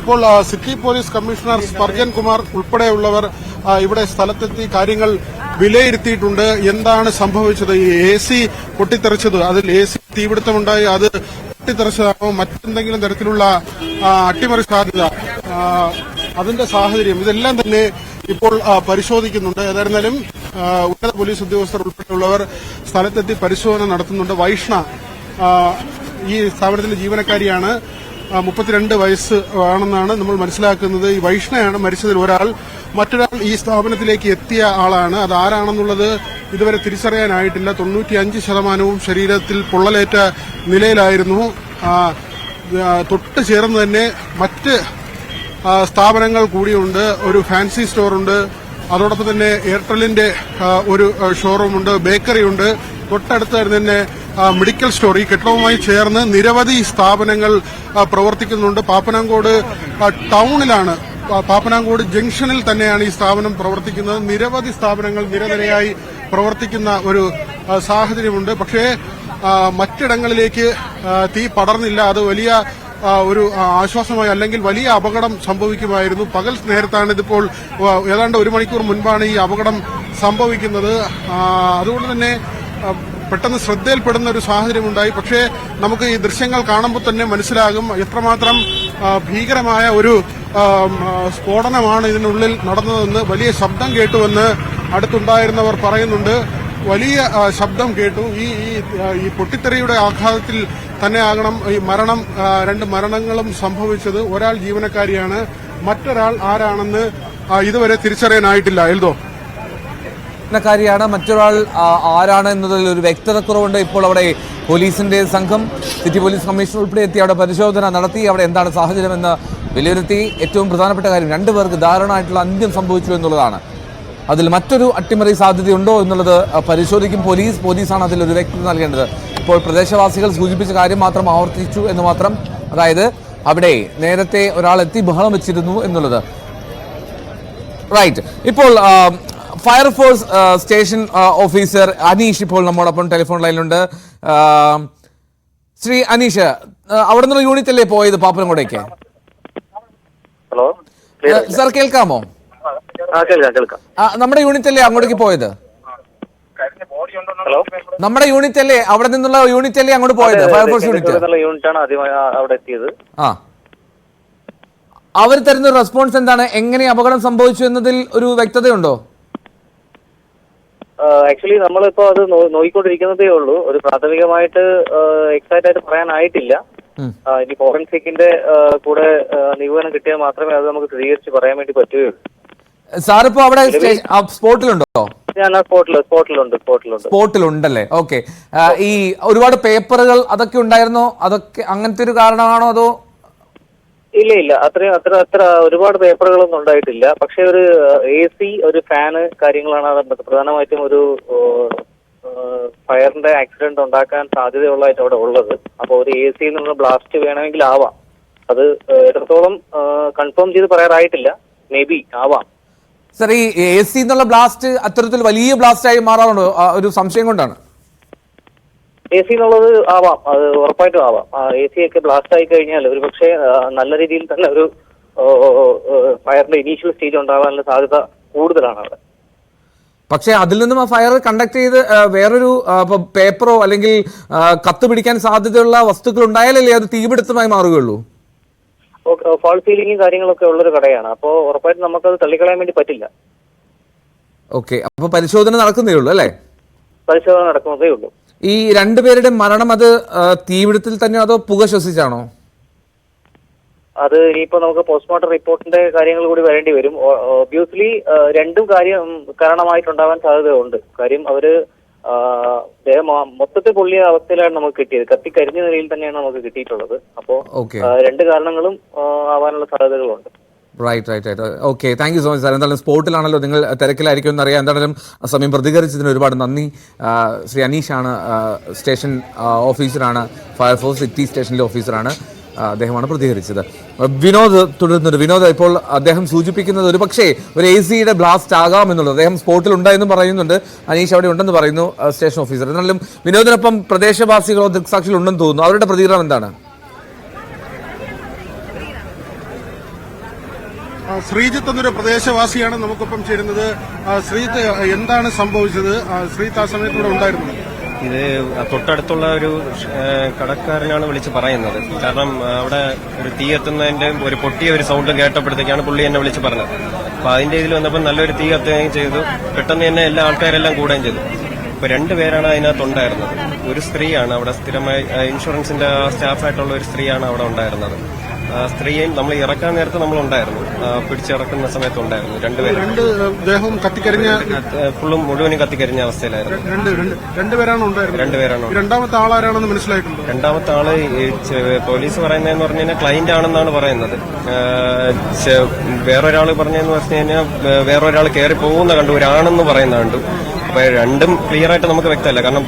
ഇപ്പോൾ city police commissioner Sparjan Kumar ഉൾപ്പെടെയുള്ളവർ ഇവിടെ സ്ഥലത്തെത്തി കാര്യങ്ങൾ വിലയിരുത്തിയിട്ടുണ്ട്. എന്താണ് സംഭവിച്ചത്, ഈ AC പൊട്ടിത്തെറിച്ചത്, അതിൽ AC തീപിടുത്തമുണ്ടായി, അത് പൊട്ടിത്തെറിച്ചതാണോ, മറ്റെന്തെങ്കിലും തരത്തിലുള്ള അട്ടിമറി സാധ്യത, അതിന്റെ സാഹചര്യം, ഇതെല്ലാം തന്നെ ഇപ്പോൾ പരിശോധിക്കുന്നുണ്ട്. ഏതായിരുന്നാലും ഉന്നത പോലീസ് ഉദ്യോഗസ്ഥർ ഉൾപ്പെടെയുള്ളവർ സ്ഥലത്തെത്തി പരിശോധന നടത്തുന്നുണ്ട്. വൈഷ്ണ ഈ സ്ഥാപനത്തിലെ ജീവനക്കാരിയാണ്. 32 വയസ്സ് ആണെന്നാണ് നമ്മൾ മനസ്സിലാക്കുന്നത്. ഈ വൈഷ്ണയാണ് മരിച്ചതിൽ ഒരാൾ. മറ്റൊരാൾ ഈ സ്ഥാപനത്തിലേക്ക് എത്തിയ ആളാണ്. അത് ആരാണെന്നുള്ളത് ഇതുവരെ തിരിച്ചറിയാനായിട്ടില്ല. 95% ശരീരത്തിൽ പൊള്ളലേറ്റ നിലയിലായിരുന്നു. തൊട്ട് ചേർന്ന് തന്നെ മറ്റ് സ്ഥാപനങ്ങൾ കൂടിയുണ്ട്. ഒരു ഫാൻസി സ്റ്റോറുണ്ട്, അതോടൊപ്പം തന്നെ എയർടെല്ലിന്റെ ഒരു ഷോറൂമുണ്ട്, ബേക്കറിയുണ്ട്, തൊട്ടടുത്ത് തന്നെ മെഡിക്കൽ സ്റ്റോർ. ഈ കെട്ടിടവുമായി ചേർന്ന് നിരവധി സ്ഥാപനങ്ങൾ പ്രവർത്തിക്കുന്നുണ്ട്. പാപ്പനാങ്കോട് ടൗണിലാണ്, പാപ്പനാങ്കോട് ജംഗ്ഷനിൽ തന്നെയാണ് ഈ സ്ഥാപനം പ്രവർത്തിക്കുന്നത്. നിരവധി സ്ഥാപനങ്ങൾ നിരനിരയായി പ്രവർത്തിക്കുന്ന ഒരു സാഹചര്യമുണ്ട്. പക്ഷേ മറ്റിടങ്ങളിലേക്ക് തീ പടർന്നില്ല. അത് വലിയ ഒരു ആശ്വാസമായി, അല്ലെങ്കിൽ വലിയ അപകടം സംഭവിക്കുമായിരുന്നു. പകൽ നേരത്താണ് ഇതിപ്പോൾ, ഏതാണ്ട് 1 മണിക്കൂർ മുൻപാണ് ഈ അപകടം സംഭവിക്കുന്നത്. അതുകൊണ്ട് തന്നെ പെട്ടെന്ന് ശ്രദ്ധയിൽപ്പെടുന്ന ഒരു സാഹചര്യമുണ്ടായി. പക്ഷേ നമുക്ക് ഈ ദൃശ്യങ്ങൾ കാണുമ്പോൾ തന്നെ മനസ്സിലാകും എത്രമാത്രം ഭീകരമായ ഒരു സ്ഫോടനമാണ് ഇതിനുള്ളിൽ നടന്നതെന്ന്. വലിയ ശബ്ദം കേട്ടുവെന്ന് അടുത്തുണ്ടായിരുന്നവർ പറയുന്നുണ്ട്. വലിയ ശബ്ദം കേട്ടു. ഈ പൊട്ടിത്തെറിയുടെ ആഘാതത്തിൽ തന്നെയാകണം ഈ മരണം, 2 മരണങ്ങളും സംഭവിച്ചത്. ഒരാൾ ജീവനക്കാരിയാണ്, മറ്റൊരാൾ ആരാണെന്ന് ഇതുവരെ തിരിച്ചറിയാനായിട്ടില്ല. എൽദോ, ാണ് മറ്റൊരാൾ ആരാണ് എന്നതിൽ ഒരു വ്യക്തതക്കുറവുണ്ട്. ഇപ്പോൾ അവിടെ പോലീസിന്റെ സംഘം, സിറ്റി പോലീസ് കമ്മീഷണർ ഉൾപ്പെടെ എത്തി അവിടെ പരിശോധന നടത്തി. അവിടെ എന്താണ് സാഹചര്യമെന്ന് വിലയിരുത്തി. ഏറ്റവും പ്രധാനപ്പെട്ട കാര്യം, 2 പേർക്ക് ദാരുണമായിട്ടുള്ള അന്ത്യം സംഭവിച്ചു എന്നുള്ളതാണ്. അതിൽ മറ്റൊരു അട്ടിമറി സാധ്യതയുണ്ടോ എന്നുള്ളത് പരിശോധിക്കും പോലീസാണ് അതിലൊരു വ്യക്തത നൽകേണ്ടത്. ഇപ്പോൾ പ്രദേശവാസികൾ സൂചിപ്പിച്ച കാര്യം മാത്രം ആവർത്തിച്ചു എന്ന് മാത്രം. അതായത് അവിടെ നേരത്തെ ഒരാൾ എത്തി ബഹളം വെച്ചിരുന്നു എന്നുള്ളത്. റൈറ്റ്. ഇപ്പോൾ ഫയർഫോഴ്സ് സ്റ്റേഷൻ ഓഫീസർ അനീഷ് ഇപ്പോൾ നമ്മോടൊപ്പം ടെലിഫോൺ ലൈനിലുണ്ട്. ശ്രീ അനീഷ്, അവിടെ നിന്നുള്ള യൂണിറ്റല്ലേ പോയത് പാപ്പനംകോടേക്ക്? ഹലോ സാർ, കേൾക്കാമോ? കേൾക്കാം. നമ്മുടെ യൂണിറ്റല്ലേ അങ്ങോട്ടേക്ക് പോയത്? ഹലോ, നമ്മുടെ യൂണിറ്റ് അല്ലേ, അവിടെ നിന്നുള്ള യൂണിറ്റ് അല്ലേ അങ്ങോട്ട് പോയത്? ഫയർഫോഴ്സ് യൂണിറ്റ് ആണ് ആദ്യം അവിടെ എത്തിയത്. അവർ തരുന്ന റെസ്പോൺസ് എന്താണ്? എങ്ങനെ അപകടം സംഭവിച്ചു എന്നതിൽ ഒരു വ്യക്തതയുണ്ടോ? ആക്ച്വലി നമ്മളിപ്പോ അത് നോക്കിക്കൊണ്ടിരിക്കുന്നതേ ഉള്ളൂ. ഒരു പ്രാഥമികമായിട്ട് എക്സാക്റ്റ് ആയിട്ട് പറയാനായിട്ടില്ല. ഇനി ഫോറൻസിക്കിന്റെ കൂടെ നിഗമനം കിട്ടിയാൽ മാത്രമേ അത് നമുക്ക് സ്ഥിരീകരിച്ച് പറയാൻ വേണ്ടി പറ്റുകയുള്ളൂ. സാറിപ്പോ അവിടെ സ്പോട്ടിലുണ്ടോ? ഞാൻ സ്പോട്ടിലുണ്ടല്ലേ? ഓക്കെ. ഈ ഒരുപാട് പേപ്പറുകൾ അതൊക്കെ ഉണ്ടായിരുന്നോ? അതൊക്കെ അങ്ങനത്തെ ഒരു കാരണമാണോ അതോ? ഇല്ല, അത്ര ഒരുപാട് പേപ്പറുകളൊന്നും ഉണ്ടായിട്ടില്ല. പക്ഷെ ഒരു AC, ഒരു ഫാന് കാര്യങ്ങളാണ് പ്രധാനമായിട്ടും ഒരു ഫയറിന്റെ ആക്സിഡന്റ് ഉണ്ടാക്കാൻ സാധ്യതയുള്ളതായിട്ട് അവിടെ ഉള്ളത്. അപ്പൊ ഒരു AC നിന്നുള്ള ബ്ലാസ്റ്റ് വേണമെങ്കിൽ ആവാം. അത് എത്രത്തോളം കൺഫേം ചെയ്ത് പറയാറായിട്ടില്ല. മേ ബി ആവാം. സർ, ഈ AC എന്നുള്ള ബ്ലാസ്റ്റ് അത്തരത്തിൽ വലിയ ബ്ലാസ്റ്റ് ആയി മാറാറുണ്ടോ? ഒരു സംശയം കൊണ്ടാണ്. AC എന്നുള്ളത് ആവാം, അത് ഉറപ്പായിട്ടും ആവാം. AC ഒക്കെ ബ്ലാസ്റ്റ് ആയി കഴിഞ്ഞാൽ ഒരു പക്ഷേ നല്ല രീതിയിൽ തന്നെ ഒരു ഫയറിന്റെ ഇനീഷ്യൽ സ്റ്റേജ് ഉണ്ടാകാനുള്ള സാധ്യത കൂടുതലാണ് അവിടെ. പക്ഷെ അതിൽ നിന്നും ആ ഫയർ കണ്ടക്ട് ചെയ്ത് വേറൊരു പേപ്പറോ അല്ലെങ്കിൽ കത്ത് പിടിക്കാൻ സാധ്യതയുള്ള വസ്തുക്കൾ ഉണ്ടായാലല്ലേ അത് തീപിടുത്തമായി മാറുകയുള്ളൂ? ഫാൾ സീലിംഗും കാര്യങ്ങളൊക്കെ ഉള്ളൊരു കടയാണ്. അപ്പോൾ ഉറപ്പായിട്ടും നമുക്കത് തള്ളിക്കളയാൻ വേണ്ടി പറ്റില്ല. ഓക്കെ, അപ്പൊ പരിശോധന നടക്കുന്നേ ഉള്ളൂ അല്ലേ? പരിശോധന നടക്കുന്നതേ ഉള്ളൂ. ഈ രണ്ടുപേരുടെ മരണം അത് തീപിടുത്തിൽ തന്നെ അതോ പുക ശ്വസിച്ചാണോ? അത് ഇനിയിപ്പോ നമുക്ക് പോസ്റ്റ്മോർട്ടം റിപ്പോർട്ടിന്റെ കാര്യങ്ങൾ കൂടി വരേണ്ടി വരും. ഒബ്വിയസ്ലി രണ്ടും കാരണമായിട്ടുണ്ടാവാൻ സാധ്യതയുണ്ട്. കാര്യം അവര് മൊത്തത്തിൽ പൊള്ളിയ അവസ്ഥയിലാണ് നമുക്ക് കിട്ടിയത്. കത്തിക്കരിഞ്ഞ നിലയിൽ തന്നെയാണ് നമുക്ക് കിട്ടിയിട്ടുള്ളത്. അപ്പോ രണ്ട് കാരണങ്ങളും ആവാനുള്ള സാധ്യതകളുണ്ട്. Right. Okay, thank you so much sir. എന്തായാലും സ്പോട്ടിലാണല്ലോ, നിങ്ങൾ തിരക്കിലായിരിക്കും എന്നറിയാം. എന്തായാലും സമയം പ്രതികരിച്ചതിന് ഒരുപാട് നന്ദി. ശ്രീ അനീഷാണ്, സ്റ്റേഷൻ ഓഫീസറാണ്, ഫയർഫോഴ്സ് സിറ്റി സ്റ്റേഷനിലെ ഓഫീസറാണ്. അദ്ദേഹമാണ് പ്രതികരിച്ചത്. വിനോദ് തുടരുന്നുണ്ട്. വിനോദ്, ഇപ്പോൾ അദ്ദേഹം സൂചിപ്പിക്കുന്നത് ഒരു പക്ഷേ ഒരു AC-യുടെ ബ്ലാസ്റ്റ് ആകാമെന്നുള്ളത്. അദ്ദേഹം സ്പോട്ടിൽ ഉണ്ടായെന്നും പറയുന്നുണ്ട്. അനീഷ് അവിടെ ഉണ്ടെന്ന് പറയുന്നു, സ്റ്റേഷൻ ഓഫീസർ. എന്നാലും വിനോദിനൊപ്പം പ്രദേശവാസികളോ ദൃക്സാക്ഷികൾ ഉണ്ടെന്ന് തോന്നുന്നു. അവരുടെ പ്രതികരണം എന്താണ്? ശ്രീജിത്ത് എന്നൊരു പ്രദേശവാസിയാണ് നമുക്കൊപ്പം ചേരുന്നത്. ശ്രീജിത്ത്, എന്താണ് സംഭവിച്ചത്? ശ്രീജിത്ത് ആ സമയത്ത് ഇവിടെ ഉണ്ടായിരുന്നു? ഇത് തൊട്ടടുത്തുള്ള ഒരു കടക്കാരനാണ് വിളിച്ച് പറയുന്നത്. കാരണം അവിടെ ഒരു തീ എത്തുന്നതിന്റെ ഒരു പൊട്ടിയ ഒരു സൗണ്ട് കേട്ടപ്പോഴത്തേക്കാണ് പുള്ളി എന്നെ വിളിച്ച് പറഞ്ഞത്. അപ്പൊ അതിന്റെ ഇതിൽ വന്നപ്പോൾ നല്ലൊരു തീ എത്തുകയും ചെയ്തു. പെട്ടെന്ന് തന്നെ എല്ലാ ആൾക്കാരെല്ലാം കൂടുകയും ചെയ്തു. ഇപ്പൊ രണ്ടുപേരാണ് അതിനകത്തുണ്ടായിരുന്നത്. ഒരു സ്ത്രീയാണ് അവിടെ സ്ഥിരമായി ഇൻഷുറൻസിന്റെ സ്റ്റാഫായിട്ടുള്ള ഒരു സ്ത്രീയാണ് അവിടെ ഉണ്ടായിരുന്നത്. സ്ത്രീയെയും നമ്മൾ ഇറക്കാൻ നേരത്ത് നമ്മളുണ്ടായിരുന്നു, പിടിച്ചിറക്കുന്ന സമയത്ത് ഉണ്ടായിരുന്നു. രണ്ടുപേരും കത്തിക്കരിഞ്ഞ ഫുള്ളും മുഴുവനും കത്തിക്കരിഞ്ഞ അവസ്ഥയിലായിരുന്നു. രണ്ടുപേരാണ്. രണ്ടാമത്തെ ആളാരാണെന്ന് മനസ്സിലായിട്ടുണ്ട്? രണ്ടാമത്തെ ആള് പോലീസ് പറയുന്നതെന്ന് പറഞ്ഞു കഴിഞ്ഞാൽ ക്ലൈന്റ് ആണെന്നാണ് പറയുന്നത്. വേറൊരാൾ പറഞ്ഞതെന്ന് പറഞ്ഞു കഴിഞ്ഞാൽ വേറൊരാൾ കയറി പോകുന്ന കണ്ടു, ഒരാണെന്ന് പറയുന്ന കണ്ടു. അപ്പൊ രണ്ടും ക്ലിയർ ആയിട്ട് നമുക്ക് വ്യക്തമല്ല, കാരണം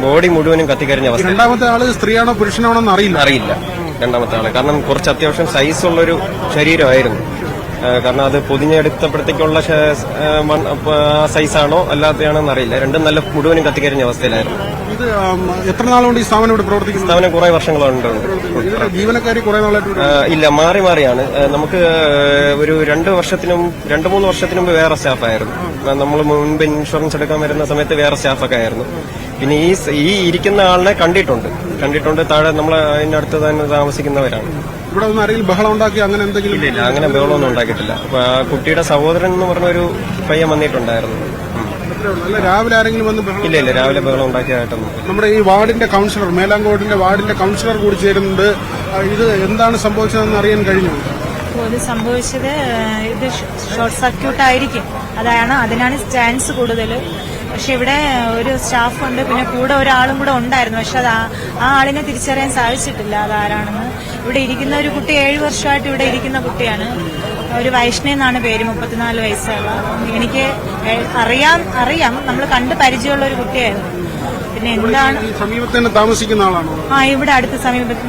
ബോഡി മുഴുവനും കത്തിക്കരിഞ്ഞ അവസ്ഥ. രണ്ടാമത്തെ ആള് സ്ത്രീയാണോ പുരുഷനാണോ എന്ന് അറിയില്ല. രണ്ടാമത്തെ ആള് കാരണം കുറച്ച് അത്യാവശ്യം സൈസുള്ളൊരു ശരീരമായിരുന്നു. കാരണം അത് പൊതിഞ്ഞെടുത്തപ്പോഴത്തേക്കുള്ള സൈസാണോ അല്ലാത്തയാണോന്ന് അറിയില്ല. രണ്ടും നല്ല മുഴുവനും കത്തിക്കരിഞ്ഞ അവസ്ഥയിലായിരുന്നു. ഇത് എത്ര നാളുകൊണ്ട് ഈ സ്ഥാപനം ഇവിടെ പ്രവർത്തിക്കുന്നു? സ്ഥാപനം കുറെ വർഷങ്ങളുണ്ട്. ജീവനക്കാരി കുറെ നാളായിട്ട് ഇല്ല, മാറിയാണ്. നമുക്ക് ഒരു 2-3 വർഷത്തിന് മുമ്പ് വേറെ സ്റ്റാഫായിരുന്നു. നമ്മൾ മുൻപ് ഇൻഷുറൻസ് എടുക്കാൻ വരുന്ന സമയത്ത് വേറെ സ്റ്റാഫൊക്കെ ആയിരുന്നു. പിന്നെ ഈ ഇരിക്കുന്ന ആളിനെ കണ്ടിട്ടുണ്ട്. താഴെ നമ്മൾ അതിനടുത്ത് തന്നെ താമസിക്കുന്നവരാണ്. ഇവിടെ ഒന്ന് ആരെങ്കിലും ബഹളം ഉണ്ടാക്കി അങ്ങനെ എന്തെങ്കിലും? ഇല്ല, അങ്ങനെ ബഹളമൊന്നും ഉണ്ടാക്കിയിട്ടില്ല. അപ്പൊ ആ കുട്ടിയുടെ സഹോദരൻ എന്ന് പറഞ്ഞ ഒരു പയ്യൻ വന്നിട്ടുണ്ടായിരുന്നു. രാവിലെ ആരെങ്കിലും വന്ന്? ഇല്ല, രാവിലെ ബഹളം ഉണ്ടാക്കിയതായിട്ടൊന്നും. നമ്മുടെ ഈ വാർഡിന്റെ കൌൺസിലർ, മേലാങ്കോടിന്റെ വാർഡിന്റെ കൌൺസിലർ കൂടി ചേരുന്നുണ്ട്. ഇത് എന്താണ് സംഭവിച്ചതെന്ന് അറിയാൻ കഴിഞ്ഞു? ഇത് സംഭവിച്ചത് ഇത് ഷോർട്ട് സർക്യൂട്ട് ആയിരിക്കും. അതിനാണ് ചാൻസ് കൂടുതൽ. പക്ഷെ ഇവിടെ ഒരു സ്റ്റാഫ് ഉണ്ട്, പിന്നെ കൂടെ ഒരാളും കൂടെ ഉണ്ടായിരുന്നു. പക്ഷെ അത് ആ ആളിനെ തിരിച്ചറിയാൻ സാധിച്ചിട്ടില്ല അതാരാണെന്ന്. ഇവിടെ ഇരിക്കുന്ന ഒരു കുട്ടി 7 വർഷമായിട്ട് ഇവിടെ ഇരിക്കുന്ന കുട്ടിയാണ്. ഒരു വൈഷ്ണവ് എന്നാണ് പേര്, 34 വയസ്സുള്ള. എനിക്ക് അറിയാം, നമ്മൾ കണ്ട് പരിചയമുള്ള ഒരു കുട്ടിയായിരുന്നു. പിന്നെ എന്താണ് സമീപത്ത് താമസിക്കുന്ന ആളാണോ? ഇവിടെ അടുത്ത് സമീപത്ത്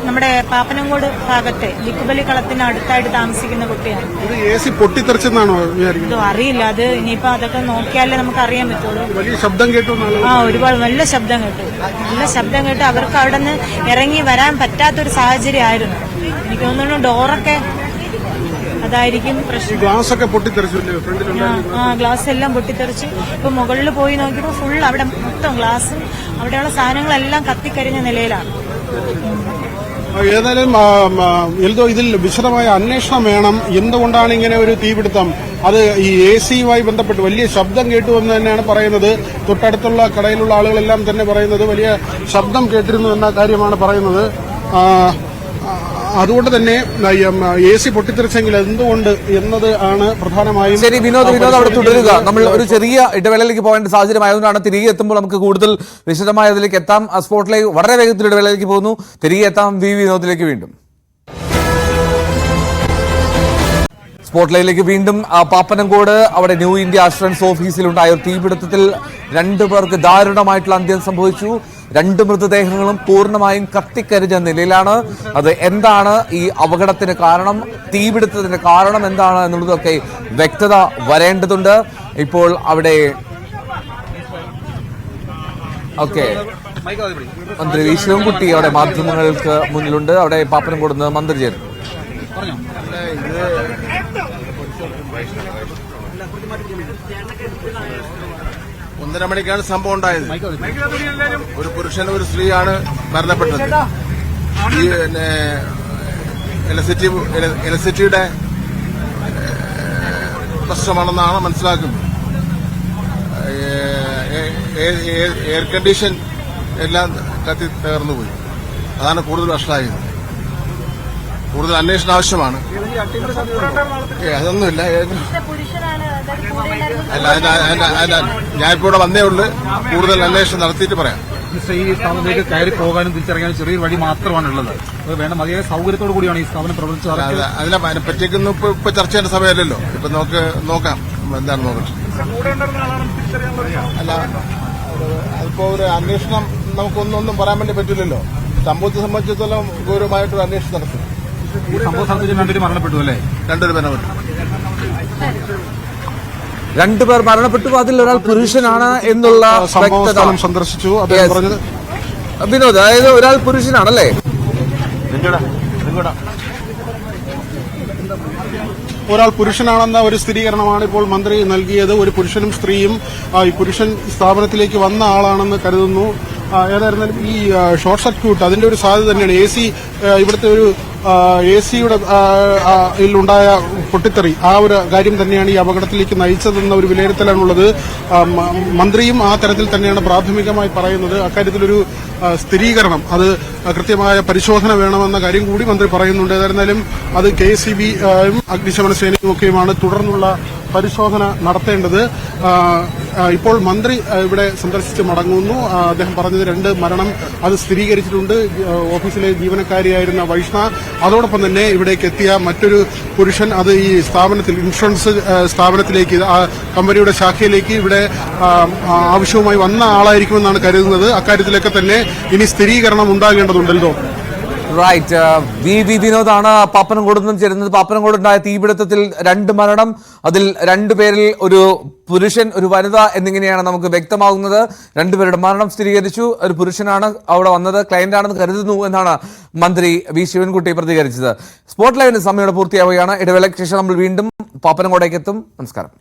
നമ്മുടെ പാപ്പനംകോട് ഭാഗത്തെ ലിക്കുബലി കളത്തിന് അടുത്തായിട്ട് താമസിക്കുന്ന കുട്ടിയാണ്. പൊട്ടിത്തെറിച്ചെന്നാണോ? അറിയില്ല, അത് ഇനിയിപ്പോ അതൊക്കെ നോക്കിയാലേ നമുക്ക് അറിയാൻ പറ്റുള്ളൂ. വലിയ ശബ്ദം കേട്ടു? ഒരുപാട് നല്ല ശബ്ദം കേട്ടു. അവർക്ക് അവിടെ നിന്ന് ഇറങ്ങി വരാൻ പറ്റാത്തൊരു സാഹചര്യമായിരുന്നു. എനിക്ക് തോന്നുന്നു ഡോറൊക്കെ അതായിരിക്കും പ്രശ്നം. ഗ്ലാസ് ഒക്കെ പൊട്ടിത്തെറിച്ചില്ലേ ഫ്രണ്ടിലുണ്ടായിരുന്നു? ഗ്ലാസ് എല്ലാം പൊട്ടിത്തെറിച്ച്. ഇപ്പൊ മുകളിൽ പോയി നോക്കിയപ്പോൾ ഫുൾ അവിടെ മൊത്തം ഗ്ലാസും അവിടെയുള്ള സാധനങ്ങളെല്ലാം കത്തിക്കരിഞ്ഞ നിലയിലാണ്. ഏതായാലും എൽദോ, ഇതിൽ വിശദമായ അന്വേഷണം വേണം. എന്തുകൊണ്ടാണ് ഇങ്ങനെ ഒരു തീപിടുത്തം? അത് ഈ AC-യുമായി ബന്ധപ്പെട്ട് വലിയ ശബ്ദം കേട്ടു എന്ന് തന്നെയാണ് പറയുന്നത്. തൊട്ടടുത്തുള്ള കടയിലുള്ള ആളുകളെല്ലാം തന്നെ പറയുന്നത് വലിയ ശബ്ദം കേട്ടിരുന്നു എന്ന കാര്യമാണ് പറയുന്നത്. അതുകൊണ്ട് തന്നെ AC പൊട്ടിത്തെറിച്ചെങ്കിൽ എന്തുകൊണ്ട് എന്നത് ആണ് പ്രധാനമായും. ശരി വിനോദ് അവിടെ തുടരുക. നമ്മൾ ഒരു ചെറിയ ഇടവേളയിലേക്ക് പോകേണ്ട സാഹചര്യമായതുകൊണ്ടാണ് തിരികെ എത്തുമ്പോൾ നമുക്ക് കൂടുതൽ വിശദമായ അതിലേക്ക് എത്താം. സ്പോട്ടിലേക്ക് വളരെ വേഗത്തിൽ ഇടവേളയിലേക്ക് പോകുന്നു. തിരികെ എത്താം വിനോദിലേക്ക് വീണ്ടും. സ്പോട്ട്ലൈറ്റിലേക്ക് വീണ്ടും. പാപ്പനംകോട് അവിടെ ന്യൂ ഇന്ത്യ അഷുറൻസ് ഓഫീസിലുണ്ടായ ഒരു തീപിടുത്തത്തിൽ 2 പേർക്ക് ദാരുണമായിട്ടുള്ള അന്ത്യം സംഭവിച്ചു. 2 മൃതദേഹങ്ങളും പൂർണ്ണമായും കത്തിക്കരിഞ്ഞ നിലയിലാണ്. അത് എന്താണ് ഈ അപകടത്തിന് കാരണം, തീപിടുത്തത്തിന് കാരണം എന്താണ് എന്നുള്ളതൊക്കെ വ്യക്തത വരേണ്ടതുണ്ട്. ഇപ്പോൾ അവിടെ മന്ത്രി വി ശിവൻകുട്ടി അവിടെ മാധ്യമങ്ങൾക്ക് മുന്നിലുണ്ട്. അവിടെ പാപ്പനംകോട് നിന്ന് മന്ത്രി ചേർന്നു. 1:30 മണിക്കാണ് സംഭവം ഉണ്ടായത്. ഒരു പുരുഷനും ഒരു സ്ത്രീയാണ് മരണപ്പെട്ടത്. ഈ ഇലക്ട്രിസിറ്റിയുടെ പ്രശ്നമാണെന്നാണ് മനസ്സിലാക്കുന്നത്. എയർ കണ്ടീഷൻ എല്ലാം കത്തി തകർന്നുപോയി. അതാണ് കൂടുതൽ വഷളായത്. കൂടുതൽ അന്വേഷണം ആവശ്യമാണ്. അതൊന്നുമില്ല. അല്ല, ഞാനിപ്പോ ഇവിടെ വന്നേ ഉള്ളൂ. കൂടുതൽ അന്വേഷണം നടത്തിയിട്ട് പറയാം. ഈ സ്ഥാപനത്തിലേക്ക് കയറി പോകാനും തിരിച്ചറിയാനും ചെറിയൊരു വഴി മാത്രമാണുള്ളത്. വേണ്ട മതിയായ സൗകര്യത്തോടു കൂടിയാണ് ഈ സ്ഥാപനം പ്രവർത്തിച്ചത്. അതിനെ പറ്റിയൊന്നും ഇപ്പൊ ചർച്ച ചെയ്യേണ്ട സമയമല്ലല്ലോ. ഇപ്പൊ നമുക്ക് നോക്കാം എന്താണ് നോക്കട്ടെ. അല്ല, അതിപ്പോ ഒരു അന്വേഷണം നമുക്കൊന്നും പറയാൻ വേണ്ടി പറ്റില്ലല്ലോ. സംഭവത്തെ സംബന്ധിച്ചിടത്തോളം ഗൗരവമായിട്ടൊരു അന്വേഷണം നടത്തും. ഈ സംഭവ സ്ഥലത്ത് 2 പേര് മരണപ്പെട്ടു അല്ലേ? 2 പേര് മരണപ്പെട്ടു. 2 പേർ മരണപ്പെട്ടു. അതിൽ ഒരാൾ പുരുഷനാണ് എന്നുള്ള വ്യക്തത സന്ദർശിച്ചു വിനോദ്. അതായത് ഒരാൾ പുരുഷനാണല്ലേ? ഒരാൾ പുരുഷനാണെന്ന ഒരു സ്ഥിരീകരണമാണ് ഇപ്പോൾ മന്ത്രി നൽകിയത്. ഒരു പുരുഷനും സ്ത്രീയും. ഈ പുരുഷൻ സ്ഥാപനത്തിലേക്ക് വന്ന ആളാണെന്ന് കരുതുന്നു. ഏതായിരുന്നാലും ഈ ഷോർട്ട് സർക്യൂട്ട് അതിന്റെ ഒരു സാധ്യത തന്നെയാണ്. ഇവിടുത്തെ ഒരു AC-യുടെ ഉണ്ടായ പൊട്ടിത്തെറി, ആ ഒരു കാര്യം തന്നെയാണ് ഈ അപകടത്തിലേക്ക് നയിച്ചതെന്ന ഒരു വിലയിരുത്തലാണുള്ളത്. മന്ത്രിയും ആ തരത്തിൽ തന്നെയാണ് പ്രാഥമികമായി പറയുന്നത്. അക്കാര്യത്തിലൊരു സ്ഥിരീകരണം, അത് കൃത്യമായ പരിശോധന വേണമെന്ന കാര്യം കൂടി മന്ത്രി പറയുന്നുണ്ട്. ഏതായിരുന്നാലും അത് KSEB അഗ്നിശമന സേനയും ഒക്കെയുമാണ് തുടർന്നുള്ള പരിശോധന നടത്തേണ്ടത്. ഇപ്പോൾ മന്ത്രി ഇവിടെ സന്ദർശിച്ച് മടങ്ങുന്നു. അദ്ദേഹം പറഞ്ഞത് 2 മരണം അത് സ്ഥിരീകരിച്ചിട്ടുണ്ട്. ഓഫീസിലെ ജീവനക്കാരിയായിരുന്ന വൈഷ്ണ, അതോടൊപ്പം തന്നെ ഇവിടേക്ക് എത്തിയ മറ്റൊരു പുരുഷൻ, അത് ഈ സ്ഥാപനത്തിൽ ഇൻഷുറൻസ് സ്ഥാപനത്തിലേക്ക്, കമ്പനിയുടെ ശാഖയിലേക്ക് ഇവിടെ ആവശ്യവുമായി വന്ന ആളായിരിക്കുമെന്നാണ് കരുതുന്നത്. അക്കാര്യത്തിലൊക്കെ തന്നെ ഇനി സ്ഥിരീകരണം ഉണ്ടാകേണ്ടതുണ്ടല്ലോ. റൈറ്റ്. വിനോദാണ് പാപ്പനംകോട് നിന്നും ചേരുന്നത്. പാപ്പനംകോടുണ്ടായ തീപിടുത്തത്തിൽ 2 മരണം, അതിൽ 2 പേരിൽ ഒരു പുരുഷൻ, ഒരു വനിത എന്നിങ്ങനെയാണ് നമുക്ക് വ്യക്തമാകുന്നത്. 2 പേരുടെ മരണം സ്ഥിരീകരിച്ചു. ഒരു പുരുഷനാണ് അവിടെ വന്നത്, ക്ലയന്റാണെന്ന് കരുതുന്നു എന്നാണ് മന്ത്രി വി ശിവൻകുട്ടി പ്രതികരിച്ചത്. സ്പോട്ട് ലൈവിന് സമയം പൂർത്തിയാവുകയാണ്. ഇടവേളയ്ക്ക് ശേഷം നമ്മൾ വീണ്ടും പാപ്പനംകോടേക്ക് എത്തും. നമസ്കാരം.